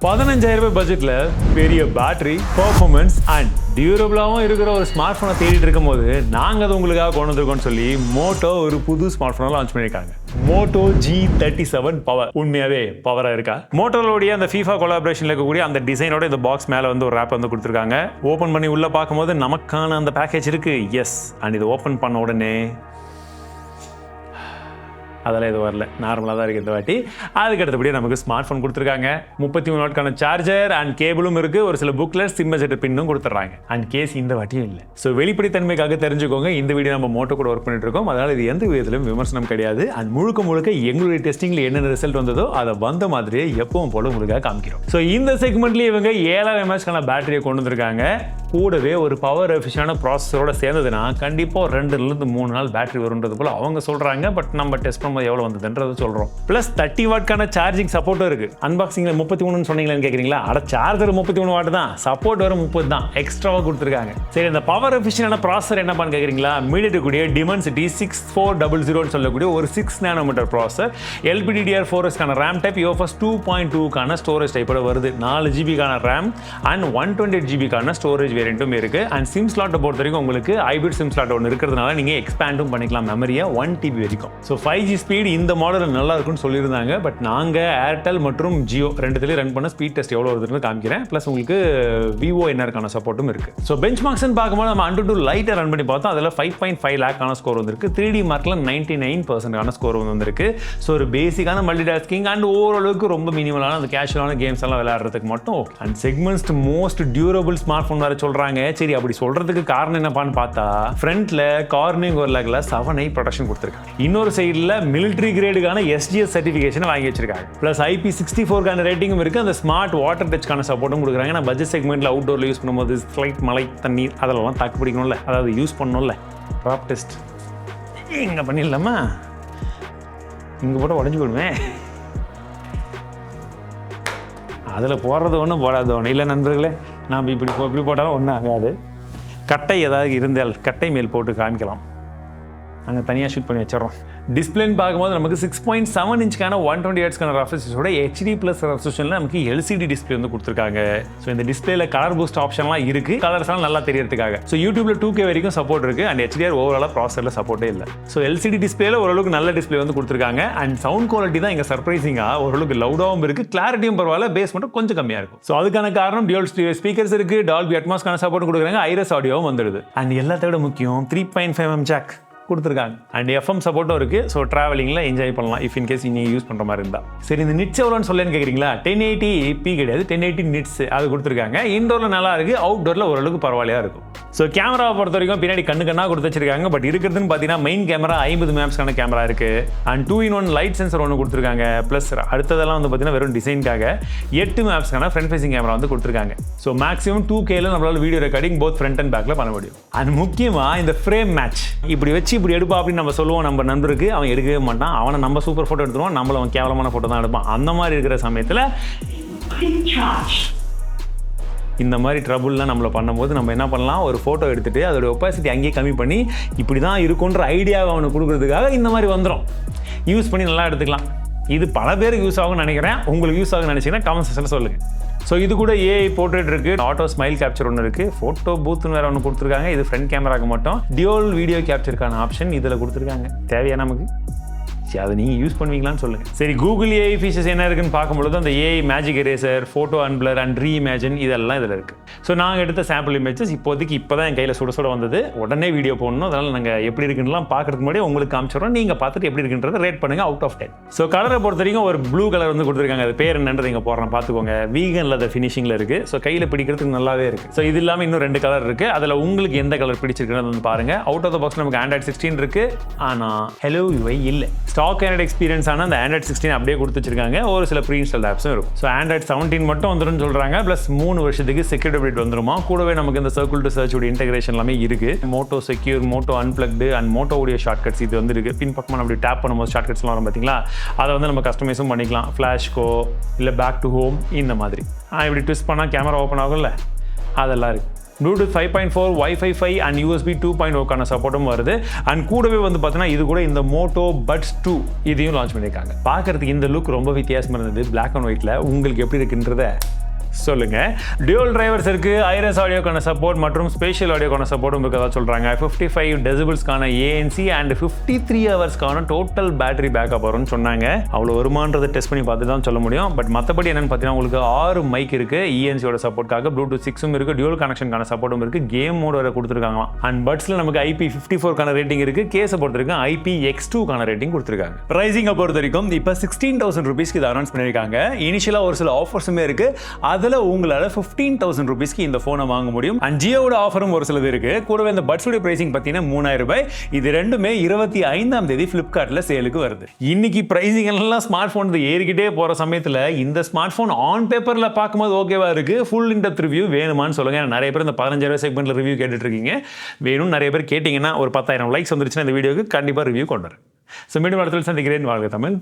15,000 பட்ஜெட்ல பெரிய battery performance and டியூரபிளாகவும் இருக்கிற ஒரு ஸ்மார்ட் ஃபோனை தேடிட்டு இருக்கும் போது நாங்கள் அது உங்களுக்காக கொண்டு வந்திருக்கோம்னு சொல்லி மோட்டோ ஒரு புது ஸ்மார்ட் ஃபோனை லான்ச் பண்ணியிருக்காங்க. Moto g37 power. உண்மையாவே பவராக இருக்கா? மோட்டோலோடைய அந்த FIFA கொலாபரேஷன்ல இருக்கக்கூடிய அந்த டிசைனோட இந்த பாக்ஸ் மேலே வந்து ஒரு ஆப் வந்து கொடுத்துருக்காங்க. ஓப்பன் பண்ணி உள்ள பார்க்கும்போது நமக்கான அந்த பேக்கேஜ் இருக்கு. எஸ், அண்ட் இது ஓப்பன் பண்ண உடனே அதெல்லாம் எதுவும் வரல, நார்மலாக தான் இருக்குது இந்த வாட்டி. அதுக்கு அடுத்தபடியே நமக்கு ஸ்மார்ட் ஃபோன் கொடுத்துருக்காங்க. 33 வாட்கான சார்ஜர் அண்ட் கேபிளும் இருக்குது. ஒரு சில புக்லெட் சிம் மெஜெக்டர் பின்னும் கொடுத்துட்றாங்க. அண்ட் கேஸ் இந்த வாட்டியும் இல்லை. ஸோ வெளிப்படைத்தன்மைக்காக தெரிஞ்சுக்கோங்க, இந்த வீடியோ நம்ம மோட்டோ கூட ஒர்க் பண்ணிட்டு இருக்கோம். அதனால் இது எந்த விதத்திலும் விமர்சனம் கிடையாது. அண்ட் முழுக்க எங்களுடைய டெஸ்டிங்கில் என்னென்ன ரிசல்ட் வந்ததோ அதை வந்த மாதிரியே எப்பவும் போல உங்களுக்காக காமிக்கிறோம். ஸோ இந்த செக்மெண்ட்லேயே இவங்க 7000 mAh பேட்டரியை கொண்டு வந்திருக்காங்க. கூடவே ஒரு பவர் எஃபிஷியன்டான ப்ராசஸரோட சேர்ந்ததுன்னா கண்டிப்பாக 2-3 நாள் பேட்டரி வரும்ன்றது போல அவங்க சொல்கிறாங்க. பட் நம்ம டெஸ்ட் பண்ணும்போது எவ்வளோ வந்ததுன்றது சொல்கிறோம். ப்ளஸ் 30 வாட்கான சார்ஜிங் சப்போர்ட்டும் இருக்குது. அன்பாக்சிங்கில் 33 சொன்னீங்களான்னு கேட்குறீங்களா? அட சார்ஜர் 33 வாட் தான், சப்போர்ட் வர 30 தான் எக்ஸ்ட்ராவாக கொடுத்துருக்காங்க. சரி, இந்த பவர் எஃபிஷியன்டான ப்ராசஸர் என்னப்பான்னு கேட்குறீங்களா? MediaTek Dimensity 6400 சொல்லக்கூடிய ஒரு 6 nm processor. LPDDR4S RAM type, UFS 2.2 storage டைப்போட வருது. 4 GB RAM and 128 GB storage வேரியண்ட்டும் இருக்கு. அண்ட் சிம் ஸ்லாட்டை பொறுத்த வரைக்கும் உங்களுக்கு ஹைபிரிட் சிம் ஸ்லாட் ஒன்று இருக்கிறதுனால நீங்க எக்ஸ்பேண்டும் பண்ணிக்கலாம் மெமரியை 1 TB வரைக்கும். ஸோ 5G ஸ்பீட் இந்த மாடல் நல்லா இருக்கும்னு சொல்லியிருந்தாங்க. பட் நாங்கள் ஏர்டெல் மற்றும் ஜியோ ரெண்டுத்துலேயும் ரன் பண்ண ஸ்பீட் டெஸ்ட் எவ்வளோ வருதுன்னு காமிக்கிறேன். ப்ளஸ் உங்களுக்கு விவோ என்னருக்கான சப்போர்ட்டும் இருக்கு. ஸோ பெஞ்ச் மார்க்ஸ்ன்னு பார்க்கும்போது நம்ம Antutu லைட்டை ரன் பண்ணி பார்த்தோம். அதில் 5.5 லேக்கான ஸ்கோர் வந்திருக்கு. 3D மார்க்கில் 99% ஸ்கோர் வந்திருக்கு. ஸோ ஒரு பேசிக்கான மல்டி டாஸ்கிங் அண்ட் ஓரளவுக்கு ரொம்ப மினிமலான அந்த கேஷுவலான கேம்ஸ் எல்லாம் விளையாடுறதுக்கு மட்டும். And segments most durable smart phone வேறு சொல்றாங்க. சரி, அப்படி சொல்றதுக்கு காரணம் என்னப்பான்னு பார்த்தா ஃப்ரண்ட்ல கார்னிங் ஒரு லேக்ல 7i ப்ரொடெக்ஷன் கொடுத்துருக்காங்க. இன்னொரு சைடில் மிலிட்டரி கிரேடுக்கான SGS சர்டிஃபிகேஷன் வாங்கி வச்சிருக்காங்க. ப்ளஸ் IP64 ரேட்டிங்கும் இருக்கு. அந்த ஸ்மார்ட் வாட்டர் டச்க்கான சப்போர்ட்டும் கொடுக்குறாங்க. நான் பட்ஜெட் செக்மெண்ட்ல அவுட்டோர்ல யூஸ் பண்ணும்போது ஃப்ளைட், மழை, தண்ணீர் அதெல்லாம் தாக்கு பிடிக்கணும்ல, அதாவது யூஸ் பண்ணணும்ல. ட்ராப் டெஸ்ட் இங்க பண்ணிடலாமா? இங்க போட உடஞ்சு போடுவேன். அதில் போடுறது ஒன்றும் போடாத ஒன்று இல்லை நண்பர்களே. நாம் இப்படி போட்டாலும் ஒன்றும் ஆகாது. கட்டை ஏதாவது இருந்தால் கட்டை மேல் போட்டு காமிக்கலாம். நாங்கள் தனியாக ஷூட் பண்ணி வச்சிடறோம். டிஸ்பிளேன்னு பார்க்கும்போது நமக்கு 6.7 இன்ச்சுக்கான 120 Hz ரெஃப்ரெஷோட HD+ ரெஃப்ரெஷனில் நமக்கு LCD டிஸ்பிளே வந்து கொடுத்துருக்காங்க. ஸோ இந்த டிஸ்பிளேல கலர் பூஸ்ட் ஆப்ஷன்லாம் இருக்குது. கலர்ஸ்லாம் நல்லா தெரியறதுக்காக. ஸோ யூடியூப்ல 2K வரைக்கும் சப்போர்ட் இருக்குது. அண்ட் HDR ஓவராலாக ப்ராசஸரில் சப்போர்ட்டே இல்லை. ஸோ LCD டிஸ்பிளேல ஓரளவுக்கு நல்ல டிஸ்பிளே வந்து கொடுத்துருக்காங்க. அண்ட் சவுண்ட் குவாலிட்டி தான் இங்கே சர்ப்ரைசிங்காக ஓரளவுக்கு லவுடாகவும் இருக்குது. கிளாரிட்டியும் பரவாயில்ல, பேஸ் மட்டும் கொஞ்சம் கம்மியாக இருக்கும். ஸோ அதுக்கான காரணம் டியூல் ஸ்டீரியோ ஸ்பீக்கர்ஸ் இருக்குது. Dolby Atmosக்கான சப்போர்ட் கொடுக்குறாங்க. ஐரஸ் ஆடியோவும் வந்துடுது. அண்ட் எல்லாத்தோட முக்கியம் 3.5mm ஜாக் கொடுத்துருக்காங்க. அண்ட் FM சப்போர்ட்டும் இருக்குது. ஸோ ட்ராவலிங்கில் என்ஜாய் பண்ணலாம் இஃப் இன்கேஸ் நீங்கள் யூஸ் பண்ணுற மாதிரி இருந்தால். சரி, இந்த நிட்ஸ் எவ்வளோன்னு சொல்லேன்னு கேட்குறீங்களா? 1080p கிடையாது, 1080 நிட்ஸ் அது கொடுத்துருக்காங்க. இன்டோரில் நல்லா இருக்குது, அவுட்டோரில் ஓரளவுக்கு பரவாயில்லையாக இருக்கும். ஸோ கேமராவை பொறுத்த வரைக்கும் பின்னாடி கண்ணா கொடுத்து வச்சிருக்காங்க. பட் இருக்கிறதுன்னு பார்த்தீங்கன்னா மெயின் கேமரா 50 mAh கேமரா இருக்குது. அண்ட் 2-in-1 லைட் சென்சர் ஒன்று கொடுத்துருக்காங்க. ப்ளஸ் அடுத்ததெல்லாம் வந்து பார்த்தீங்கன்னா வெறும் டிசைனுக்காக 8 mAh ஃப்ரண்ட் ஃபேசிங் கேமரா வந்து கொடுத்துருக்காங்க. ஸோ மேக்ஸிமம் 2Kல நம்மளால video recording both front and பேக்கில் பண்ண முடியும். அண்ட் முக்கியமாக இந்த ஃப்ரேம் மேட்ச் இப்படி வச்சு இப்படி எடுப்பா அப்படின்னு நம்ம சொல்லுவோம் நம்ம நண்பருக்கு. அவன் எடுக்கவே மாட்டான். அவனை நம்ம சூப்பர் ஃபோட்டோ எடுத்துருவோம், நம்மள அவன் கேவலமான ஃபோட்டோ தான் எடுப்பான். அந்த மாதிரி இருக்கிற சமயத்தில் இந்த மாதிரி ட்ரபுள்லாம் நம்மளை பண்ணும்போது நம்ம என்ன பண்ணலாம்? ஒரு ஃபோட்டோ எடுத்துகிட்டு அதோட ஒப்பாசிட்டி அங்கேயே கம்மி பண்ணி இப்படி தான் இருக்குன்ற ஐடியாவை அவனுக்கு கொடுக்குறதுக்காக இந்த மாதிரி வந்துடும். யூஸ் பண்ணி நல்லா எடுத்துக்கலாம். இது பல பேருக்கு யூஸ் ஆகும்னு நினைக்கிறேன். உங்களுக்கு யூஸ் ஆகும்னு நினச்சிங்கன்னா கமெண்ட் செக்ஷனில் சொல்லுங்கள். ஸோ இது கூட AI போர்ட்ரேட் இருக்குது. ஆட்டோ ஸ்மைல் கேப்சர் ஒன்று இருக்குது. ஃபோட்டோ பூத்துன்னு வேறு ஒன்று கொடுத்துருக்காங்க. இது ஃப்ரண்ட் கேமராக்கு மட்டும். டியூல் வீடியோ கேப்சருக்கான ஆப்ஷன் இதில் கொடுத்துருக்காங்க. தேவையா நமக்கு? சரி, அதை நீங்கள் யூஸ் பண்ணுவீங்களான்னு சொல்லுங்கள். சரி, கூகுள் AI ஃபீச்சர்ஸ் என்ன இருக்குன்னு பார்க்கும்பொழுது அந்த AI magic eraser, photo unblur and reimagine இதெல்லாம் இதில் இருக்குது. ஸோ நாங்கள் எடுத்த சாம்பிள் இமேஜஸ் இப்போதைக்கு இப்போ தான் என் கையில் சுட வந்தது. உடனே வீடியோ போடணும். அதனால் நாங்கள் எப்படி இருக்குன்னுலாம் பார்க்குறதுக்கு முன்னாடி உங்களுக்கு காமிச்சிடறோம். நீங்கள் பார்த்துட்டு எப்படி இருக்குன்றதை ரேட் பண்ணுங்கள் அவுட் ஆஃப் 10. ஸோ கலரை பொறுத்த வரைக்கும் ஒரு ப்ளூ கலர் வந்து கொடுத்துருக்காங்க. அது பேர் என்னன்றது இங்கே போடுறேன் பார்த்துக்கோங்க. வீகனில் அதை ஃபினிஷிங்கில் இருக்குது. ஸோ கையில் பிடிக்கிறதுக்கு நல்லாவே இருக்குது. ஸோ இது இல்லாமல் இன்னும் 2 கலர் இருக்குது. அதில் உங்களுக்கு எந்த கலர் பிடிச்சிருக்குன்னு வந்து பாருங்கள். அவுட் ஆஃப் த பாக்ஸ் நமக்கு Android 16 இருக்குது. ஆனால் Hello UI இல்லை. ஸ்டாக் Android எக்ஸ்பீரியன்ஸ் ஆனால் அந்த Android 16 அப்படியே கொடுத்து வச்சிருக்காங்க. ஒரு சில ப்ரீ இன்ஸ்டால் ஆப்ஸும் இருக்கும். ஸோ Android 17 மட்டும் வந்துடும் சொல்கிறாங்க. ப்ளஸ் 3 வருஷத்துக்கு செக்யூரிட்டி அப்டேட் வந்துருமா. கூடவே நமக்கு இந்த சர்க்கிள் டு சர்ச் உடைய இன்டெகிரேஷன் எல்லாமே இருக்குது. Moto secure, Moto unplugged and Moto உடைய ஷார்ட்கட்ஸ் இது வந்து இருக்குது. பின் பக்கமாக அப்படி டேப் பண்ணும்போது ஷார்ட்கட்ஸ்லாம் வரும் பார்த்தீங்களா? அதை வந்து நம்ம கஸ்டமைஸும் பண்ணிக்கலாம். ஃப்ளாஷ்கோ இல்லை பேக் டு ஹோம் இந்த மாதிரி. இப்படி ட்விஸ்ட் பண்ணால் கேமரா ஓப்பன் ஆகும்ல, அதெல்லாம் இருக்குது. ப்ளூடூத் 5.4, Wi-Fi 5 அண்ட் USB 2.0 சப்போர்ட்டும் வருது. அண்ட் கூடவே வந்து பார்த்தீங்கன்னா இது கூட இந்த மோட்டோ பட்ஸ் 2 இதையும் லான்ச் பண்ணியிருக்காங்க. பார்க்கறதுக்கு இந்த லுக் ரொம்ப வித்தியாசமா இருந்தது. Black and Whiteல உங்களுக்கு எப்படி இருக்குன்றத சொல்லுங்க. டியூவல் டிரைவர்ஸ் இருக்கு, ஐரஸ் ஆடியோக்கான சப்போர்ட் மற்றும் ஸ்பேஷியல் ஆடியோக்கான சப்போர்ட்டும் இருக்கதா சொல்றாங்க. 55 டெசிபிள்ஸ்க்கான ANC அண்ட் 53 ஹவர்ஸ்க்கான டோட்டல் பேட்டரி பேக்கப் வரும்னு சொன்னாங்க. அவ்வளோ வருமானதை டெஸ்ட் பண்ணி பார்த்து தான் சொல்ல முடியும். பட் மற்றபடி என்னன்னு பார்த்தீங்கன்னா உங்களுக்கு 6 மைக் இருக்கு, ENCயோட சப்போர்ட்காக ப்ளூடூத் 6 இருக்கு, டியூவல் கனெக்ஷனுக்கான சப்போர்ட்டும் இருக்கு, கேம் மோட் வரை கொடுத்துருக்காங்க. அண்ட் பட்ஸ்ல நமக்கு IP54 ரேட்டிங் இருக்கு, கேஸை பொறுத்த வரைக்கும் IPX2 ரேட்டிங் கொடுத்துருக்காங்க. பிரைசிங்கை பொறுத்த வரைக்கும் இப்போ 16,000 ரூபீஸ்க்கு இதை அனௌன்ஸ் பண்ணியிருக்காங்க. இனிஷியலாக ஒரு சில ஆஃபர்ஸுமே இருக்கு. அதில் உங்களால் 15,000 ரூபீஸ்க்கு இந்த ஃபோனை வாங்க முடியும். அண்ட் ஜியோட ஆஃபரும் ஒரு சிலது இருக்கு. கூடவே இந்த பட்ஸோட பிரைசிங் பார்த்தீங்கன்னா 3,000 ரூபாய். இது ரெண்டுமே 25ஆம் தேதி ஃபிளிப்கார்ட்ல சேலுக்கு வருது. இன்னைக்கு பிரைசிங் எல்லாம் ஸ்மார்ட் ஃபோன் ஏறிக்கிட்டே போற சமயத்தில் இந்த ஸ்மார்ட் ஃபோன் ஆன் பேப்பர்ல பார்க்கும்போது ஓகேவா இருக்கு. ஃபுல் இன்டெப்த் ரிவ்யூ வேணுமான்னு சொல்லுங்க. நிறைய பேர் இந்த 15,000 செக்மெண்ட்ல ரிவ்யூ கேட்டுட்டு இருக்கீங்க. வேணும் நிறைய பேர் கேட்டீங்கன்னா ஒரு 10,000 லைக்ஸ் வந்துருச்சுன்னா இந்த வீடியோக்கு கண்டிப்பா ரிவ்யூ கொண்டு வரேன். ஸோ மீண்டும் இடத்துல சந்திக்கிறேன். வாழ்க தமிழ்.